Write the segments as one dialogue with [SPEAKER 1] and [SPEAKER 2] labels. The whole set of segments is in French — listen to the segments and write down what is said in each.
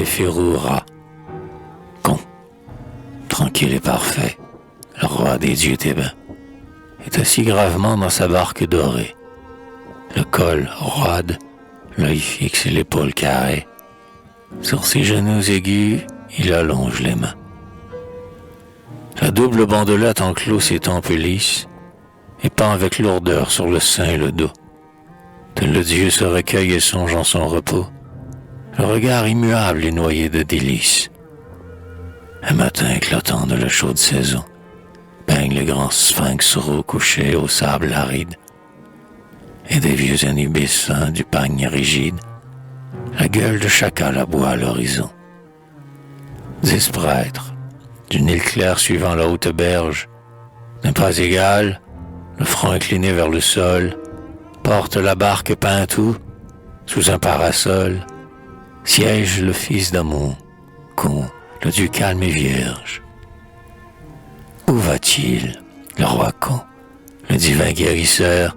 [SPEAKER 1] Néphérou-Ra, con, tranquille et parfait, le roi des dieux thébains, est assis gravement dans sa barque dorée, le col roide, l'œil fixe et l'épaule carrée. Sur ses genoux aigus, il allonge les mains. La double bandelette enclôt ses tempes lisses et pend avec lourdeur sur le sein et le dos. Tel le dieu se recueille et songe en son repos, le regard immuable et noyé de délices. Un matin éclatant de la chaude saison, baigne le grand sphinx roux couché au sable aride, et des vieux anubis du pagne rigide, la gueule de chacal aboie à l'horizon. 10 prêtres, du Nil clair suivant la haute berge, d'un pas égal, le front incliné vers le sol, portent la barque Pintou sous un parasol, siège le fils d'Amon, con, le dieu calme et vierge. Où va-t-il, le roi con, le divin guérisseur,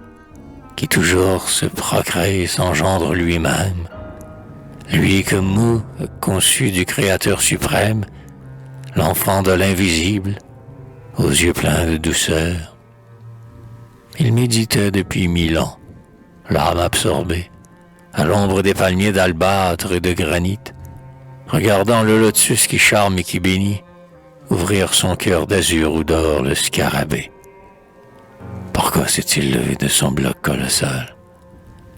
[SPEAKER 1] qui toujours se procrée et s'engendre lui-même, lui que Mou, conçu du Créateur suprême, l'enfant de l'invisible, aux yeux pleins de douceur. Il méditait depuis 1000 ans, l'âme absorbée, à l'ombre des palmiers d'albâtre et de granit, regardant le lotus qui charme et qui bénit, ouvrir son cœur d'azur ou d'or le scarabée. Pourquoi s'est-il levé de son bloc colossal,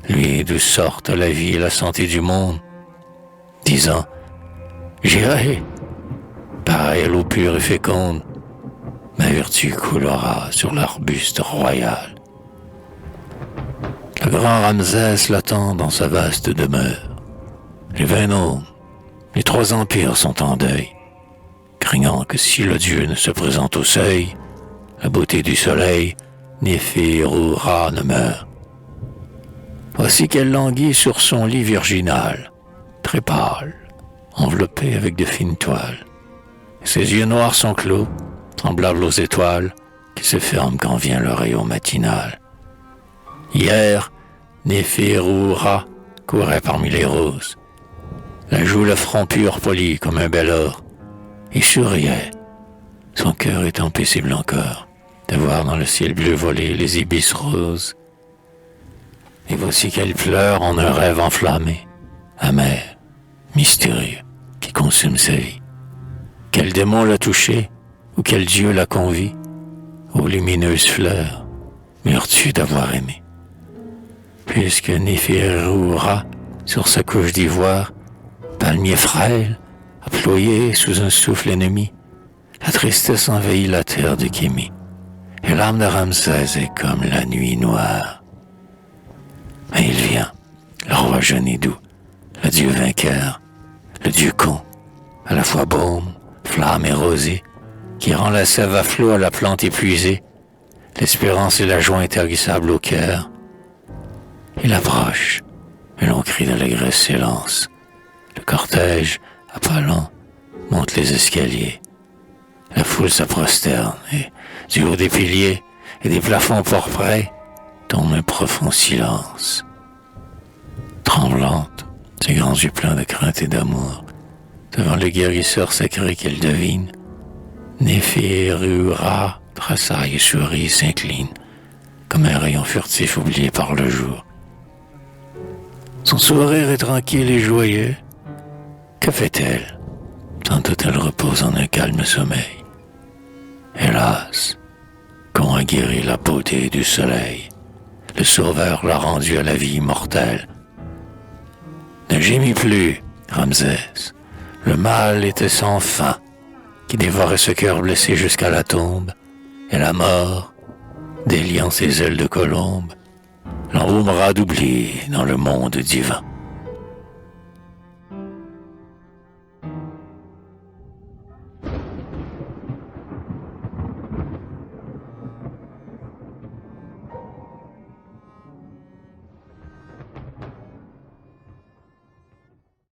[SPEAKER 1] lui d'où sortent la vie et la santé du monde, disant « J'irai, pareil à l'eau pure et féconde, ma vertu coulera sur l'arbuste royal. » Le grand Ramsès l'attend dans sa vaste demeure. Les 20 noms, les 3 empires sont en deuil, craignant que si le dieu ne se présente au seuil, la beauté du soleil, Néphérou-Ra ne meurt. Voici qu'elle languit sur son lit virginal, très pâle, enveloppé avec de fines toiles. Ses yeux noirs sont clos, semblables aux étoiles, qui se ferment quand vient le rayon matinal. Hier, Néphérou-Ra courait parmi les roses, la joue le front pur poli comme un bel or, et souriait, son cœur étant paisible encore, de voir dans le ciel bleu voler les ibis roses. Et voici qu'elle pleure en un rêve enflammé, amer, mystérieux, qui consume sa vie. Quel démon l'a touché, ou quel dieu l'a convie, ô lumineuse fleur, meurs-tu d'avoir aimé? Puisque Néphérou-Ra, sur sa couche d'ivoire, palmier frêle, a ployé sous un souffle ennemi, la tristesse envahit la terre de Kémi, et l'âme de Ramsès est comme la nuit noire. Mais il vient, le roi jeune et doux, le dieu vainqueur, le dieu con, à la fois baume, flamme et rosée, qui rend la sève à flot à la plante épuisée, l'espérance et la joie intarissables au cœur. Il approche, et l'on crie d'allégresse s'élance. Le cortège, à pas lents, monte les escaliers. La foule se prosterne, et du haut des piliers et des plafonds pourprés tombe un profond silence. Tremblante, ses grands yeux pleins de crainte et d'amour, devant le guérisseur sacré qu'elle devine, Néphérou-Ra tressaille et sourit et s'incline, comme un rayon furtif oublié par le jour. Son sourire est tranquille et joyeux. Que fait-elle? Tantôt elle repose en un calme sommeil. Hélas, qu'on a guéri la beauté du soleil, le Sauveur l'a rendu à la vie immortelle. Ne gémis plus, Ramsès, le mal était sans fin, qui dévorait ce cœur blessé jusqu'à la tombe, et la mort, déliant ses ailes de colombe, l'embaumera d'oubli dans le monde divin.